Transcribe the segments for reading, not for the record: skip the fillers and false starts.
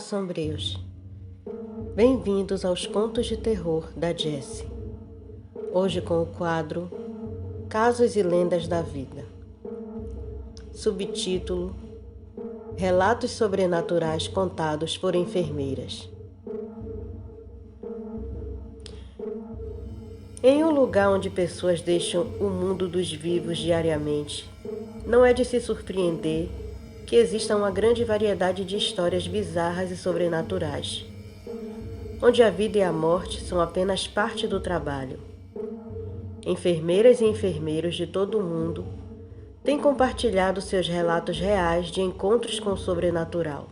Olá, sombrios. Bem-vindos aos Contos de Terror da Jessie. Hoje com o quadro Casos e Lendas da Vida. Subtítulo: Relatos sobrenaturais contados por enfermeiras. Em um lugar onde pessoas deixam o mundo dos vivos diariamente, não é de se surpreender que exista uma grande variedade de histórias bizarras e sobrenaturais, onde a vida e a morte são apenas parte do trabalho. Enfermeiras e enfermeiros de todo o mundo têm compartilhado seus relatos reais de encontros com o sobrenatural.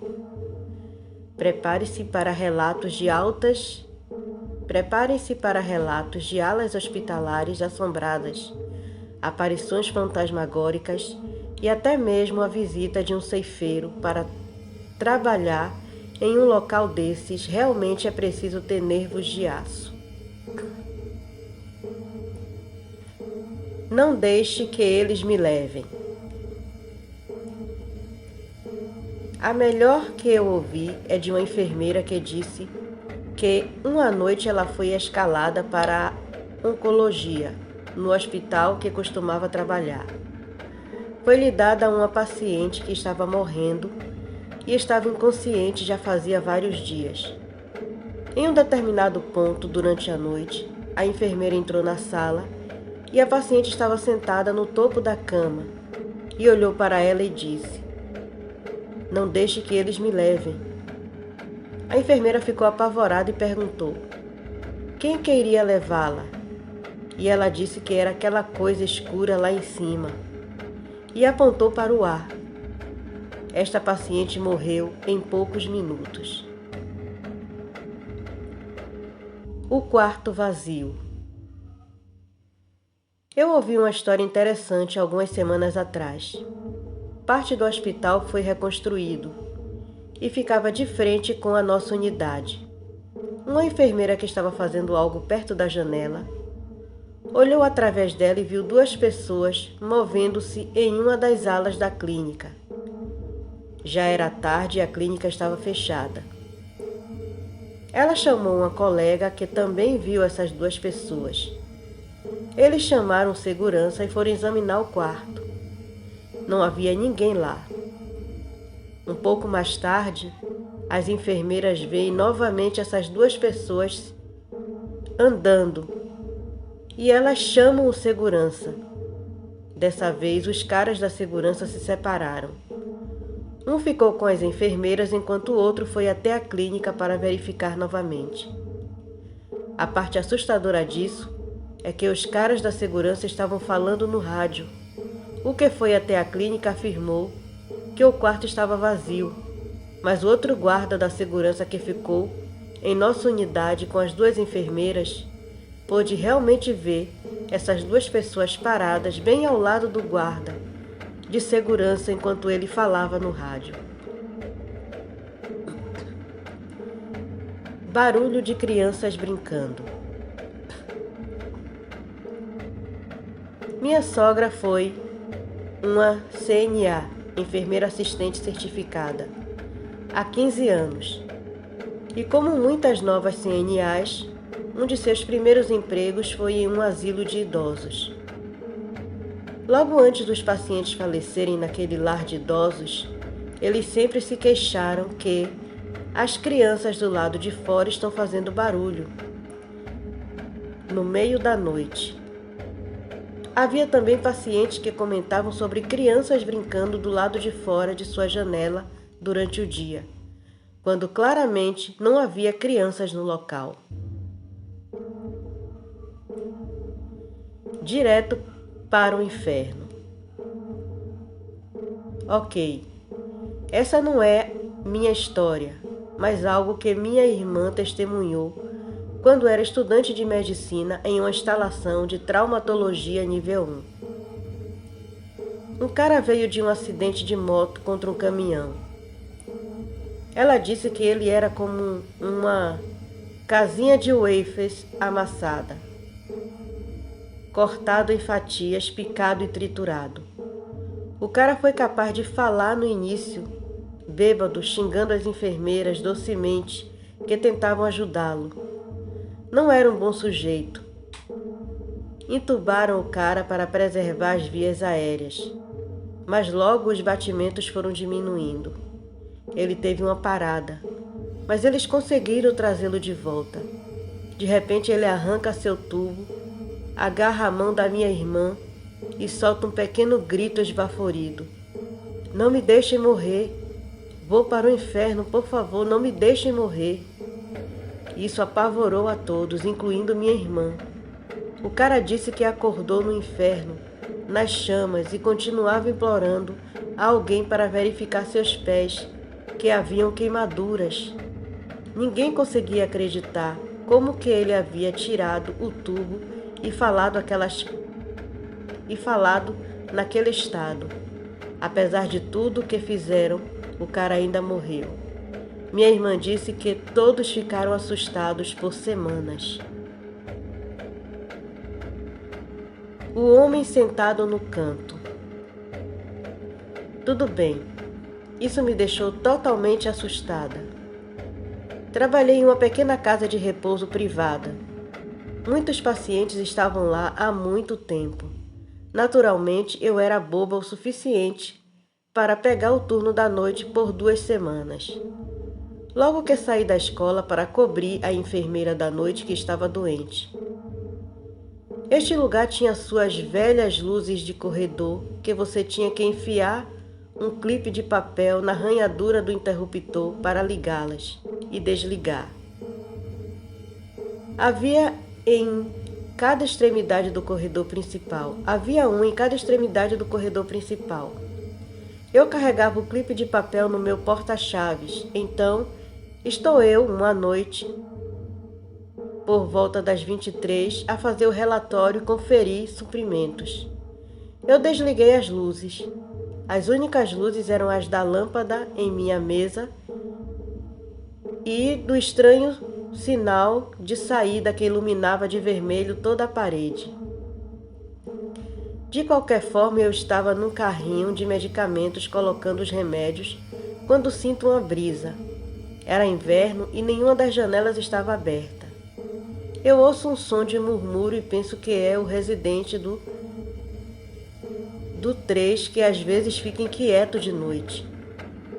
Preparem-se para relatos de alas hospitalares assombradas, aparições fantasmagóricas e até mesmo a visita de um ceifeiro. Para trabalhar em um local desses, realmente é preciso ter nervos de aço. Não deixe que eles me levem. A melhor que eu ouvi é de uma enfermeira que disse que uma noite ela foi escalada para a oncologia no hospital que costumava trabalhar. Foi-lhe dada a uma paciente que estava morrendo e estava inconsciente já fazia vários dias. Em um determinado ponto, durante a noite, a enfermeira entrou na sala e a paciente estava sentada no topo da cama e olhou para ela e disse: "Não deixe que eles me levem." A enfermeira ficou apavorada e perguntou: "Quem queria levá-la?" E ela disse que era aquela coisa escura lá em cima e apontou para o ar. Esta paciente morreu em poucos minutos. O quarto vazio. Eu ouvi uma história interessante algumas semanas atrás. Parte do hospital foi reconstruído e ficava de frente com a nossa unidade. Uma enfermeira que estava fazendo algo perto da janela olhou através dela e viu duas pessoas movendo-se em uma das alas da clínica. Já era tarde e a clínica estava fechada. Ela chamou uma colega que também viu essas duas pessoas. Eles chamaram segurança e foram examinar o quarto. Não havia ninguém lá. Um pouco mais tarde, as enfermeiras veem novamente essas duas pessoas andando e elas chamam o segurança. Dessa vez, os caras da segurança se separaram. Um ficou com as enfermeiras enquanto o outro foi até a clínica para verificar novamente. A parte assustadora disso é que os caras da segurança estavam falando no rádio. O que foi até a clínica afirmou que o quarto estava vazio, mas o outro guarda da segurança que ficou em nossa unidade com as duas enfermeiras pôde realmente ver essas duas pessoas paradas bem ao lado do guarda de segurança enquanto ele falava no rádio. Barulho de crianças brincando. Minha sogra foi uma CNA, enfermeira assistente certificada, há 15 anos. E como muitas novas CNAs, um de seus primeiros empregos foi em um asilo de idosos. Logo antes dos pacientes falecerem naquele lar de idosos, eles sempre se queixaram que as crianças do lado de fora estão fazendo barulho no meio da noite. Havia também pacientes que comentavam sobre crianças brincando do lado de fora de sua janela durante o dia, quando claramente não havia crianças no local. Direto para o inferno. Ok, essa não é minha história, mas algo que minha irmã testemunhou quando era estudante de medicina em uma instalação de traumatologia nível 1. Um cara veio de um acidente de moto contra um caminhão. Ela disse que ele era como uma casinha de wafers amassada, cortado em fatias, picado e triturado. O cara foi capaz de falar no início bêbado, xingando as enfermeiras docemente que tentavam ajudá-lo. Não era um bom sujeito. Entubaram o cara para preservar as vias aéreas, mas logo os batimentos foram diminuindo. Ele teve uma parada, mas eles conseguiram trazê-lo de volta. De repente ele arranca seu tubo, agarra a mão da minha irmã e solta um pequeno grito esbaforido. Não me deixem morrer. Vou para o inferno, por favor, não me deixem morrer. Isso apavorou a todos, incluindo minha irmã. O cara disse que acordou no inferno, nas chamas, e continuava implorando a alguém para verificar seus pés, que haviam queimaduras. Ninguém conseguia acreditar como que ele havia tirado o tubo e falado naquele estado. Apesar de tudo que fizeram, o cara ainda morreu. Minha irmã disse que todos ficaram assustados por semanas. O homem sentado no canto. Tudo bem, isso me deixou totalmente assustada. Trabalhei em uma pequena casa de repouso privada. Muitos pacientes estavam lá há muito tempo. Naturalmente, eu era boba o suficiente para pegar o turno da noite por 2 semanas. Logo que saí da escola para cobrir a enfermeira da noite que estava doente. Este lugar tinha suas velhas luzes de corredor que você tinha que enfiar um clipe de papel na ranhadura do interruptor para ligá-las e desligar. Havia um em cada extremidade do corredor principal. Eu carregava o clipe de papel no meu porta-chaves. Então, estou eu, uma noite, por volta das 23, a fazer o relatório e conferir suprimentos. Eu desliguei as luzes. As únicas luzes eram as da lâmpada em minha mesa e do estranho sinal de saída que iluminava de vermelho toda a parede. De qualquer forma, eu estava num carrinho de medicamentos colocando os remédios quando sinto uma brisa. Era inverno e nenhuma das janelas estava aberta. Eu ouço um som de murmúrio e penso que é o residente do 3 que às vezes fica inquieto de noite.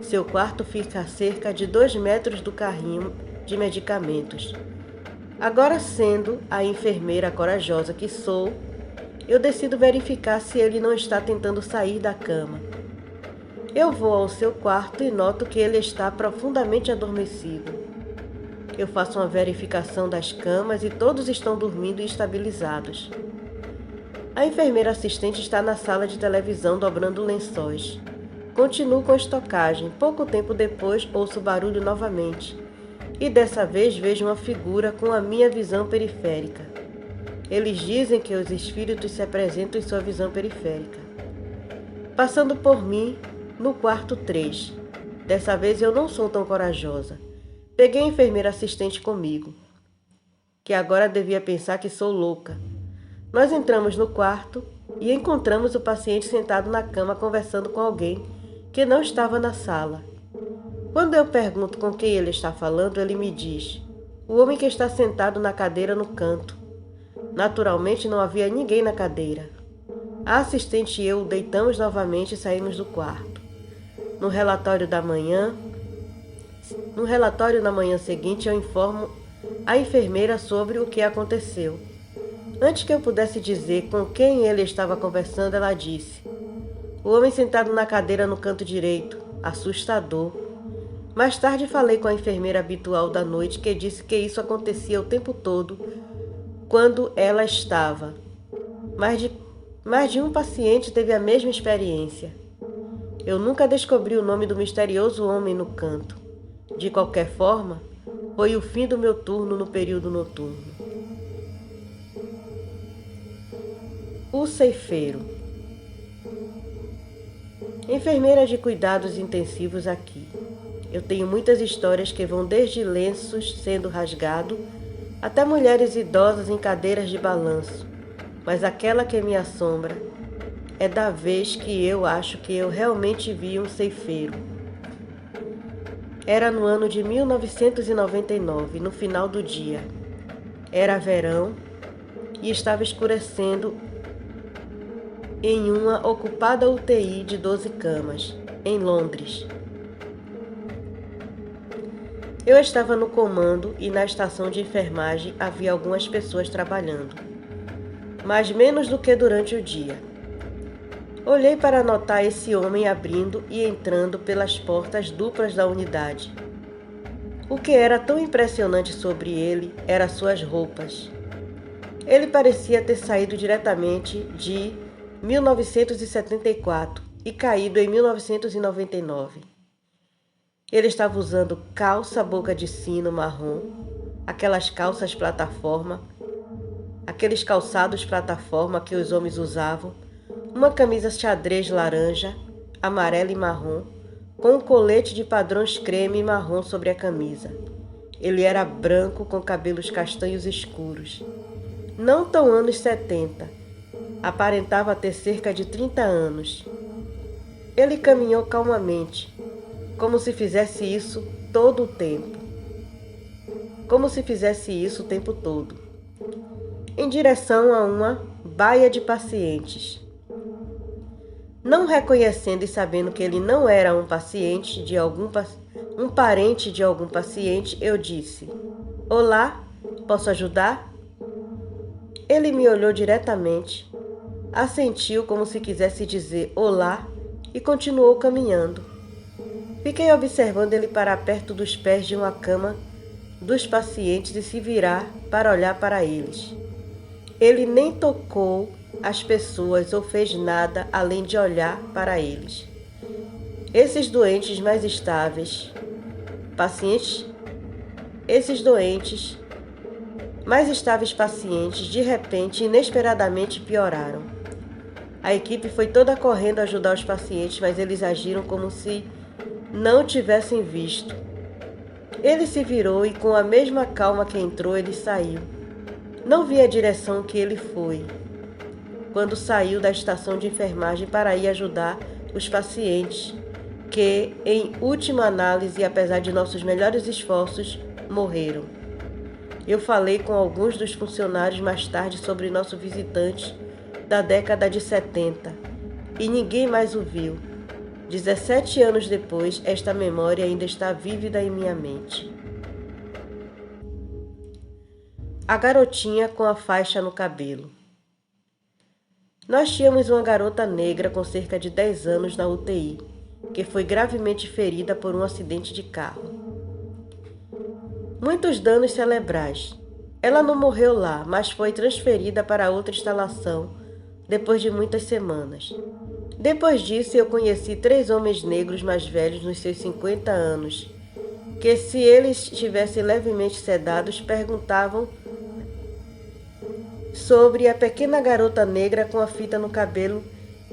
Seu quarto fica a cerca de 2 metros do carrinho de medicamentos. Agora, sendo a enfermeira corajosa que sou, eu decido verificar se ele não está tentando sair da cama. Eu vou ao seu quarto e noto que ele está profundamente adormecido. Eu faço uma verificação das camas e todos estão dormindo e estabilizados. A enfermeira assistente está na sala de televisão dobrando lençóis. Continuo com a estocagem. Pouco tempo depois, ouço o barulho novamente. E dessa vez vejo uma figura com a minha visão periférica. Eles dizem que os espíritos se apresentam em sua visão periférica. Passando por mim, no quarto 3. Dessa vez eu não sou tão corajosa. Peguei a enfermeira assistente comigo, que agora devia pensar que sou louca. Nós entramos no quarto e encontramos o paciente sentado na cama conversando com alguém que não estava na sala. Quando eu pergunto com quem ele está falando, ele me diz: o homem que está sentado na cadeira no canto. Naturalmente não havia ninguém na cadeira. A assistente e eu o deitamos novamente e saímos do quarto. No relatório na manhã seguinte, eu informo a enfermeira sobre o que aconteceu. Antes que eu pudesse dizer com quem ele estava conversando, ela disse: o homem sentado na cadeira no canto direito, assustador. Mais tarde falei com a enfermeira habitual da noite, que disse que isso acontecia o tempo todo quando ela estava. Mais de um paciente teve a mesma experiência. Eu nunca descobri o nome do misterioso homem no canto. De qualquer forma, foi o fim do meu turno no período noturno. O ceifeiro. Enfermeira de cuidados intensivos aqui. Eu tenho muitas histórias que vão desde lenços sendo rasgado até mulheres idosas em cadeiras de balanço, mas aquela que me assombra é da vez que eu acho que eu realmente vi um ceifeiro. Era no ano de 1999, no final do dia. Era verão e estava escurecendo em uma ocupada UTI de 12 camas, em Londres. Eu estava no comando e na estação de enfermagem havia algumas pessoas trabalhando, mas menos do que durante o dia. Olhei para notar esse homem abrindo e entrando pelas portas duplas da unidade. O que era tão impressionante sobre ele eram suas roupas. Ele parecia ter saído diretamente de 1974 e caído em 1999. Ele estava usando calça boca de sino marrom, aquelas calças plataforma, aqueles calçados plataforma que os homens usavam, uma camisa xadrez laranja, amarela e marrom, com um colete de padrões creme e marrom sobre a camisa. Ele era branco com cabelos castanhos escuros. Não tão anos 70. Aparentava ter cerca de 30 anos. Ele caminhou calmamente, como se fizesse isso todo o tempo. Como se fizesse isso o tempo todo. Em direção a uma baia de pacientes. Não reconhecendo e sabendo que ele não era um parente de algum paciente, eu disse: "Olá, posso ajudar?" Ele me olhou diretamente, assentiu como se quisesse dizer olá e continuou caminhando. Fiquei observando ele parar perto dos pés de uma cama dos pacientes e se virar para olhar para eles. Ele nem tocou as pessoas ou fez nada além de olhar para eles. Esses doentes mais estáveis pacientes, de repente, inesperadamente pioraram. A equipe foi toda correndo ajudar os pacientes, mas eles agiram como se não tivessem visto. Ele se virou e, com a mesma calma que entrou, ele saiu. Não vi a direção que ele foi quando saiu da estação de enfermagem para ir ajudar os pacientes, que, em última análise, apesar de nossos melhores esforços, morreram. Eu falei com alguns dos funcionários mais tarde sobre nosso visitante da década de 70 e ninguém mais o viu. 17 anos depois, esta memória ainda está vívida em minha mente. A garotinha com a faixa no cabelo. Nós tínhamos uma garota negra com cerca de 10 anos na UTI, que foi gravemente ferida por um acidente de carro. Muitos danos cerebrais. Ela não morreu lá, mas foi transferida para outra instalação depois de muitas semanas. Depois disso, eu conheci 3 homens negros mais velhos nos seus 50 anos, que, se eles estivessem levemente sedados, perguntavam sobre a pequena garota negra com a fita no cabelo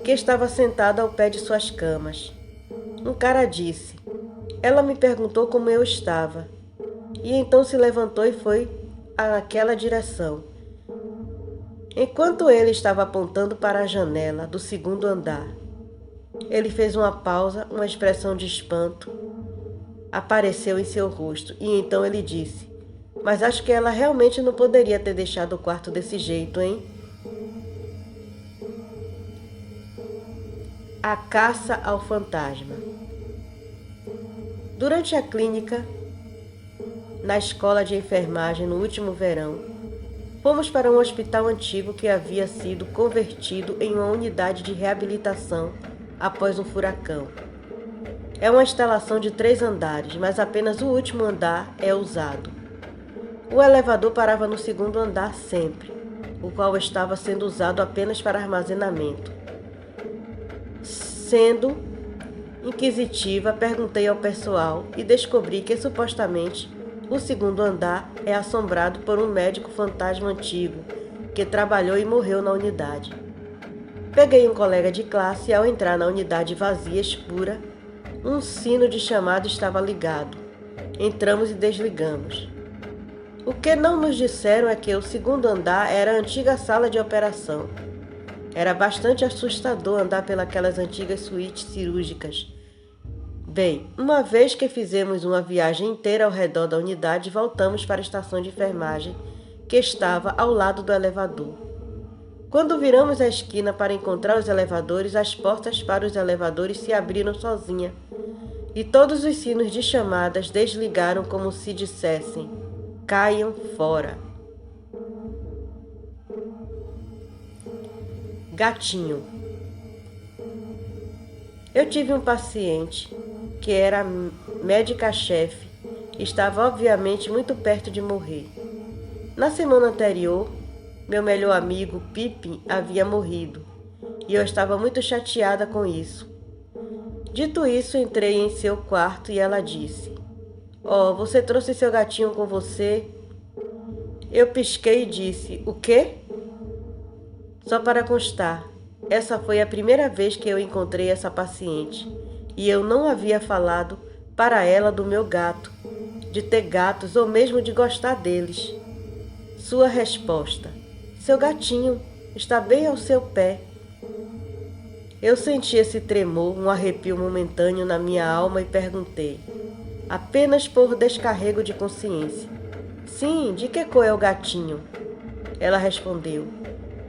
que estava sentada ao pé de suas camas. Um cara disse: "Ela me perguntou como eu estava." E então se levantou e foi àquela direção. Enquanto ele estava apontando para a janela do 2º andar, ele fez uma pausa, uma expressão de espanto apareceu em seu rosto, e então ele disse: "Mas acho que ela realmente não poderia ter deixado o quarto desse jeito, hein?" A caça ao fantasma. Durante a clínica, na escola de enfermagem no último verão, fomos para um hospital antigo que havia sido convertido em uma unidade de reabilitação após um furacão. É uma instalação de 3 andares, mas apenas o último andar é usado. O elevador parava no 2º andar sempre, o qual estava sendo usado apenas para armazenamento. Sendo inquisitiva, perguntei ao pessoal e descobri que supostamente o 2º andar é assombrado por um médico fantasma antigo que trabalhou e morreu na unidade. Peguei um colega de classe e, ao entrar na unidade vazia, escura, um sino de chamada estava ligado. Entramos e desligamos. O que não nos disseram é que o 2º andar era a antiga sala de operação. Era bastante assustador andar pelas antigas suítes cirúrgicas, Bem, uma vez que fizemos uma viagem inteira ao redor da unidade, voltamos para a estação de enfermagem, que estava ao lado do elevador. Quando viramos a esquina para encontrar os elevadores, as portas para os elevadores se abriram sozinha e todos os sinos de chamadas desligaram como se dissessem: caiam fora. Gatinho. Eu tive um paciente que era médica-chefe e estava obviamente muito perto de morrer. Na semana anterior, meu melhor amigo, Pippin, havia morrido, e eu estava muito chateada com isso. Dito isso, entrei em seu quarto e ela disse: "Oh, você trouxe seu gatinho com você?" Eu pisquei e disse: "O quê?" Só para constar, essa foi a primeira vez que eu encontrei essa paciente, e eu não havia falado para ela do meu gato, de ter gatos ou mesmo de gostar deles. Sua resposta: "Seu gatinho está bem ao seu pé." Eu senti esse tremor, um arrepio momentâneo na minha alma e perguntei, apenas por descarrego de consciência: "Sim, de que cor é o gatinho?" Ela respondeu: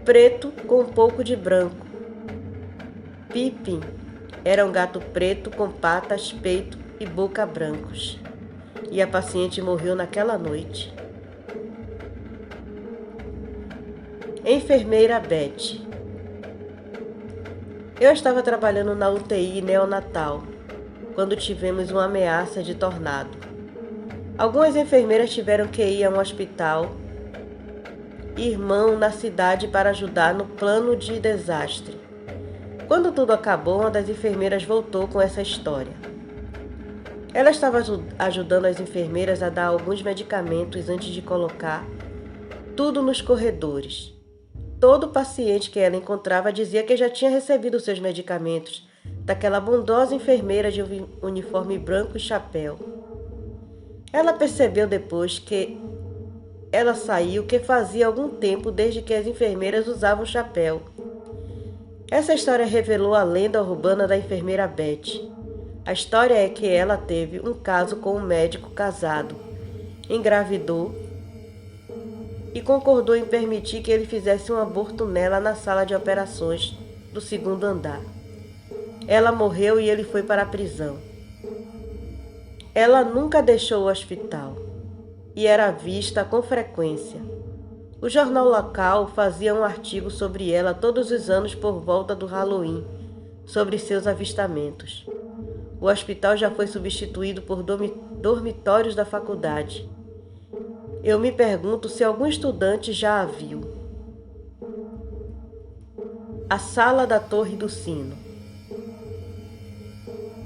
"Preto com um pouco de branco." Pippin era um gato preto com patas, peito e boca brancos. E a paciente morreu naquela noite. Enfermeira Beth. Eu estava trabalhando na UTI neonatal quando tivemos uma ameaça de tornado. Algumas enfermeiras tiveram que ir a um hospital irmão na cidade para ajudar no plano de desastre. Quando tudo acabou, uma das enfermeiras voltou com essa história. Ela estava ajudando as enfermeiras a dar alguns medicamentos antes de colocar tudo nos corredores. Todo paciente que ela encontrava dizia que já tinha recebido seus medicamentos daquela bondosa enfermeira de uniforme branco e chapéu. Ela percebeu depois que ela saiu que fazia algum tempo desde que as enfermeiras usavam chapéu. Essa história revelou a lenda urbana da enfermeira Beth. A história é que ela teve um caso com um médico casado, engravidou e concordou em permitir que ele fizesse um aborto nela na sala de operações do segundo andar. Ela morreu e ele foi para a prisão. Ela nunca deixou o hospital e era vista com frequência. O jornal local fazia um artigo sobre ela todos os anos por volta do Halloween, sobre seus avistamentos. O hospital já foi substituído por dormitórios da faculdade. Eu me pergunto se algum estudante já a viu. A sala da Torre do Sino.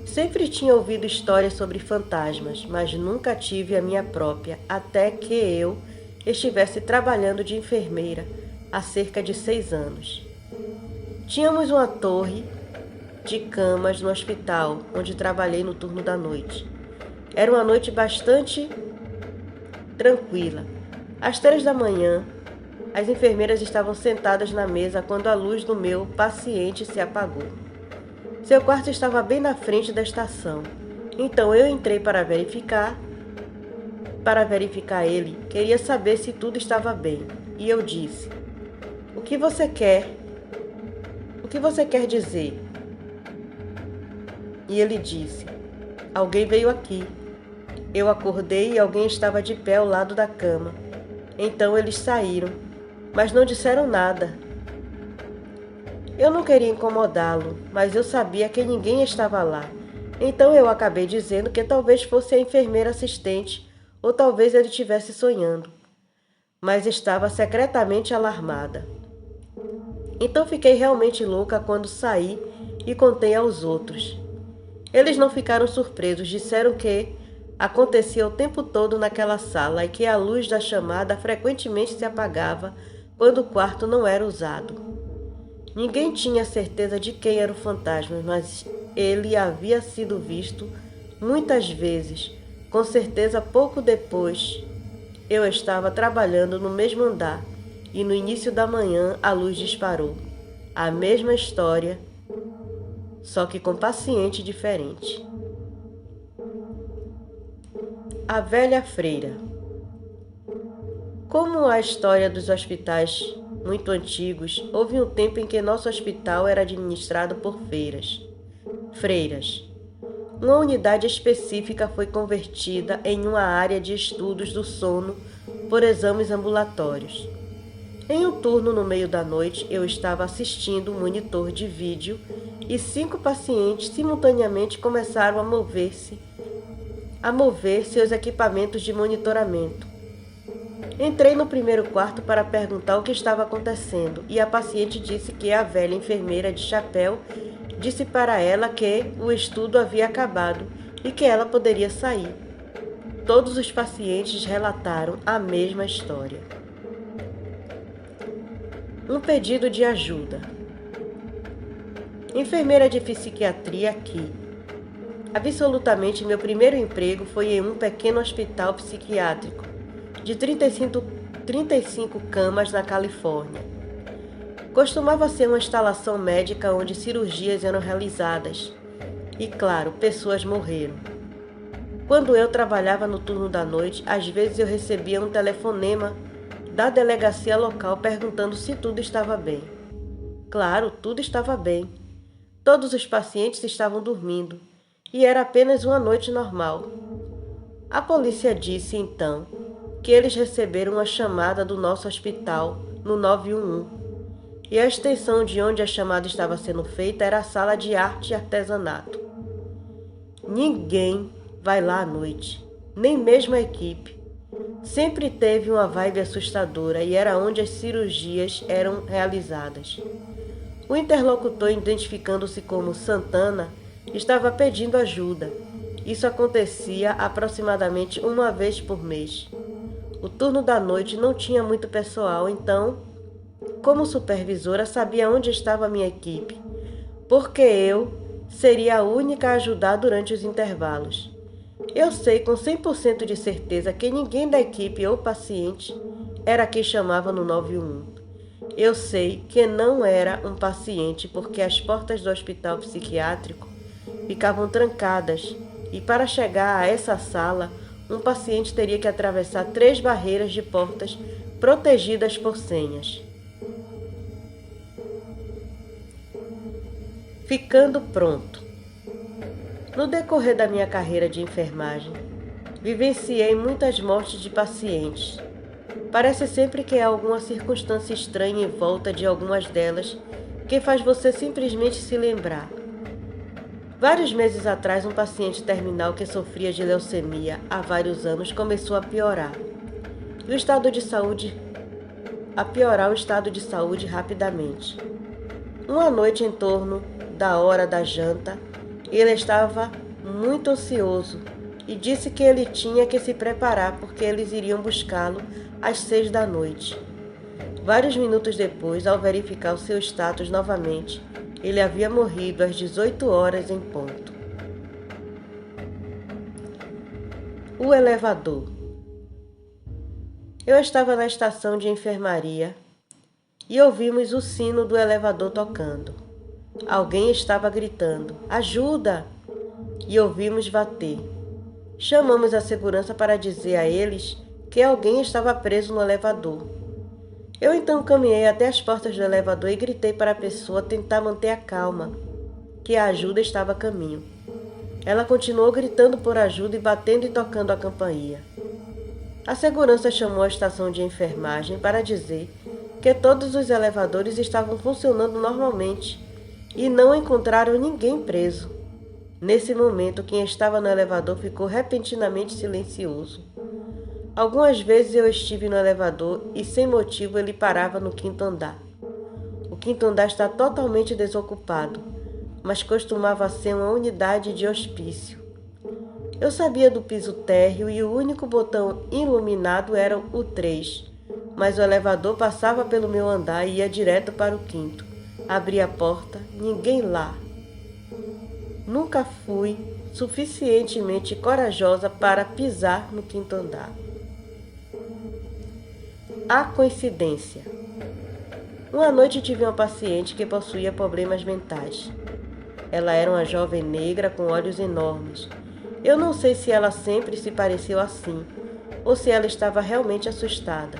Sempre tinha ouvido histórias sobre fantasmas, mas nunca tive a minha própria, até que eu estivesse trabalhando de enfermeira há cerca de 6 anos. Tínhamos uma torre de camas no hospital, onde trabalhei no turno da noite. Era uma noite bastante tranquila. Às 3 da manhã, as enfermeiras estavam sentadas na mesa quando a luz do meu paciente se apagou. Seu quarto estava bem na frente da estação. Então eu entrei para verificar ele. Queria saber se tudo estava bem. E eu disse: "O que você quer? O que você quer dizer?" E ele disse: "Alguém veio aqui." Eu acordei e alguém estava de pé ao lado da cama. Então eles saíram, mas não disseram nada. Eu não queria incomodá-lo, mas eu sabia que ninguém estava lá. Então eu acabei dizendo que talvez fosse a enfermeira assistente, ou talvez ele estivesse sonhando. Mas estava secretamente alarmada. Então fiquei realmente louca quando saí e contei aos outros. Eles não ficaram surpresos, disseram que acontecia o tempo todo naquela sala e que a luz da chamada frequentemente se apagava quando o quarto não era usado. Ninguém tinha certeza de quem era o fantasma, mas ele havia sido visto muitas vezes. Com certeza, pouco depois, eu estava trabalhando no mesmo andar e no início da manhã a luz disparou. A mesma história, só que com paciente diferente. A velha freira. Como a história dos hospitais muito antigos, houve um tempo em que nosso hospital era administrado por freiras. Uma unidade específica foi convertida em uma área de estudos do sono por exames ambulatórios. Em um turno no meio da noite, eu estava assistindo um monitor de vídeo e 5 pacientes simultaneamente começaram a mover seus equipamentos de monitoramento. Entrei no primeiro quarto para perguntar o que estava acontecendo e a paciente disse que a velha enfermeira de chapéu disse para ela que o estudo havia acabado e que ela poderia sair. Todos os pacientes relataram a mesma história. Um pedido de ajuda. Enfermeira de psiquiatria aqui. Absolutamente meu primeiro emprego foi em um pequeno hospital psiquiátrico de 35 camas na Califórnia. Costumava ser uma instalação médica onde cirurgias eram realizadas e, claro, pessoas morreram. Quando eu trabalhava no turno da noite, às vezes eu recebia um telefonema da delegacia local perguntando se tudo estava bem. Claro, tudo estava bem. Todos os pacientes estavam dormindo e era apenas uma noite normal. A polícia disse, então, que eles receberam uma chamada do nosso hospital no 911 e a extensão de onde a chamada estava sendo feita era a sala de arte e artesanato. Ninguém vai lá à noite, nem mesmo a equipe. Sempre teve uma vibe assustadora e era onde as cirurgias eram realizadas. O interlocutor, identificando-se como Santana, estava pedindo ajuda. Isso acontecia aproximadamente uma vez por mês. O turno da noite não tinha muito pessoal, então, como supervisora, sabia onde estava a minha equipe, porque eu seria a única a ajudar durante os intervalos. Eu sei com 100% de certeza que ninguém da equipe ou paciente era quem chamava no 911. Eu sei que não era um paciente porque as portas do hospital psiquiátrico ficavam trancadas e para chegar a essa sala, um paciente teria que atravessar 3 barreiras de portas protegidas por senhas. Ficando pronto. No decorrer da minha carreira de enfermagem, vivenciei muitas mortes de pacientes. Parece sempre que há alguma circunstância estranha em volta de algumas delas que faz você simplesmente se lembrar. Vários meses atrás, um paciente terminal que sofria de leucemia há vários anos começou a piorar. O estado de saúde rapidamente. Uma noite em torno da hora da janta, ele estava muito ansioso e disse que ele tinha que se preparar porque eles iriam buscá-lo às 6 da noite. Vários minutos depois, ao verificar o seu status novamente, ele havia morrido às 18 horas em ponto. O elevador. Eu estava na estação de enfermaria e ouvimos o sino do elevador tocando. Alguém estava gritando, ajuda! E ouvimos bater. Chamamos a segurança para dizer a eles que alguém estava preso no elevador. Eu então caminhei até as portas do elevador e gritei para a pessoa tentar manter a calma, que a ajuda estava a caminho. Ela continuou gritando por ajuda e batendo e tocando a campainha. A segurança chamou a estação de enfermagem para dizer que todos os elevadores estavam funcionando normalmente e não encontraram ninguém preso. Nesse momento, quem estava no elevador ficou repentinamente silencioso. Algumas vezes eu estive no elevador e, sem motivo, ele parava no 5º andar. O 5º andar está totalmente desocupado, mas costumava ser uma unidade de hospício. Eu sabia do piso térreo e o único botão iluminado era o 3, mas o elevador passava pelo meu andar e ia direto para o 5º. Abri a porta, ninguém lá. Nunca fui suficientemente corajosa para pisar no 5º andar. A coincidência. Uma noite tive uma paciente que possuía problemas mentais. Ela era uma jovem negra com olhos enormes Eu não sei se ela sempre se pareceu assim, ou se ela estava realmente assustada.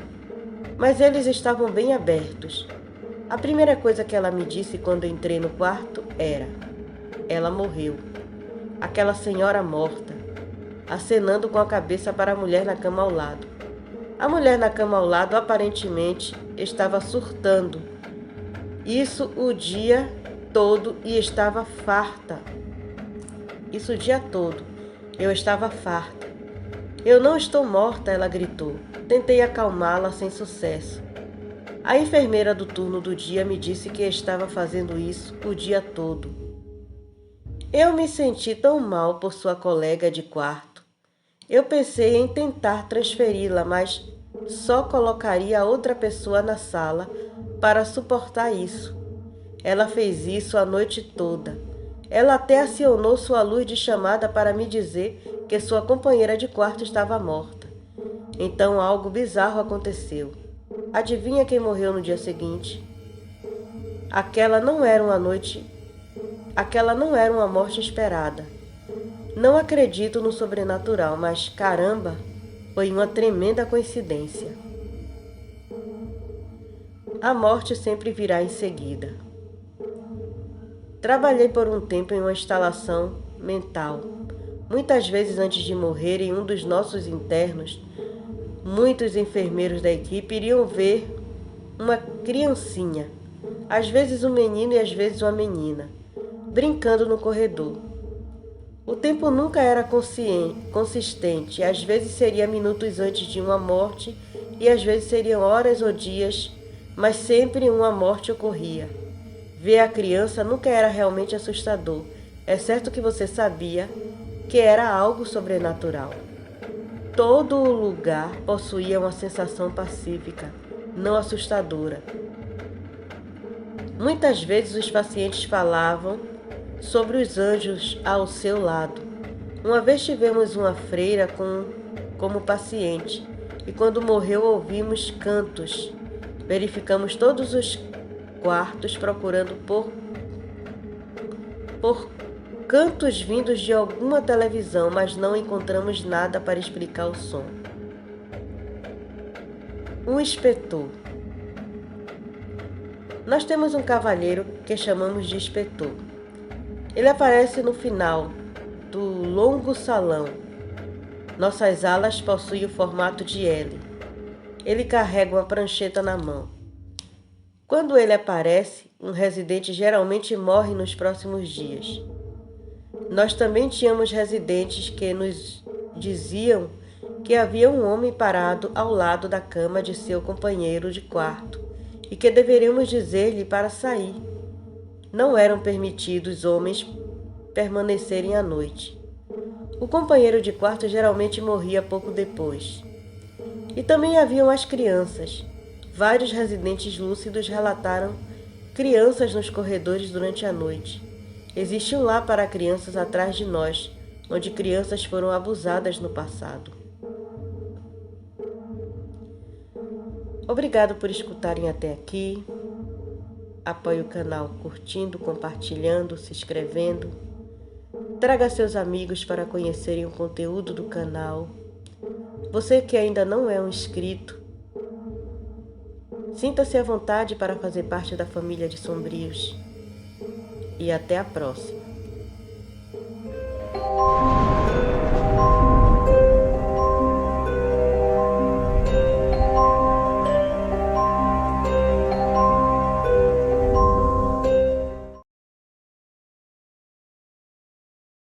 Mas eles estavam bem abertos. A primeira coisa que ela me disse quando entrei no quarto era: ela morreu. Aquela senhora morta, acenando com a cabeça para a mulher na cama ao lado. A mulher na cama ao lado aparentemente estava surtando. Isso o dia todo e estava farta. Isso o dia todo. Eu estava farta. Eu não estou morta, ela gritou. Tentei acalmá-la sem sucesso. A enfermeira do turno do dia me disse que estava fazendo isso o dia todo. Eu me senti tão mal por sua colega de quarto. Eu pensei em tentar transferi-la, mas só colocaria outra pessoa na sala para suportar isso. Ela fez isso a noite toda. Ela até acionou sua luz de chamada para me dizer que sua companheira de quarto estava morta. Então algo bizarro aconteceu. Adivinha quem morreu no dia seguinte? Aquela não era uma morte esperada. Não acredito no sobrenatural, mas caramba, foi uma tremenda coincidência. A morte sempre virá em seguida. Trabalhei por um tempo em uma instalação mental. Muitas vezes antes de morrer, em um dos nossos internos, muitos enfermeiros da equipe iriam ver uma criancinha, às vezes um menino e às vezes uma menina, brincando no corredor. O tempo nunca era consistente, às vezes seria minutos antes de uma morte e às vezes seriam horas ou dias, mas sempre uma morte ocorria. Ver a criança nunca era realmente assustador, exceto que você sabia que era algo sobrenatural. Todo o lugar possuía uma sensação pacífica, não assustadora. Muitas vezes os pacientes falavam sobre os anjos ao seu lado. Uma vez tivemos uma freira como paciente e quando morreu ouvimos cantos. Verificamos todos os quartos procurando por cantos vindos de alguma televisão, mas não encontramos nada para explicar o som. Um inspetor. Nós temos um cavalheiro que chamamos de inspetor. Ele aparece no final do longo salão. Nossas alas possuem o formato de L. Ele carrega uma prancheta na mão. Quando ele aparece, um residente geralmente morre nos próximos dias. Nós também tínhamos residentes que nos diziam que havia um homem parado ao lado da cama de seu companheiro de quarto e que deveríamos dizer-lhe para sair. Não eram permitidos homens permanecerem à noite. O companheiro de quarto geralmente morria pouco depois. E também haviam as crianças. Vários residentes lúcidos relataram crianças nos corredores durante a noite. Existe um lar para crianças atrás de nós, onde crianças foram abusadas no passado. Obrigado por escutarem até aqui. Apoie o canal curtindo, compartilhando, se inscrevendo. Traga seus amigos para conhecerem o conteúdo do canal. Você que ainda não é um inscrito, sinta-se à vontade para fazer parte da família de Sombrios. E até a próxima.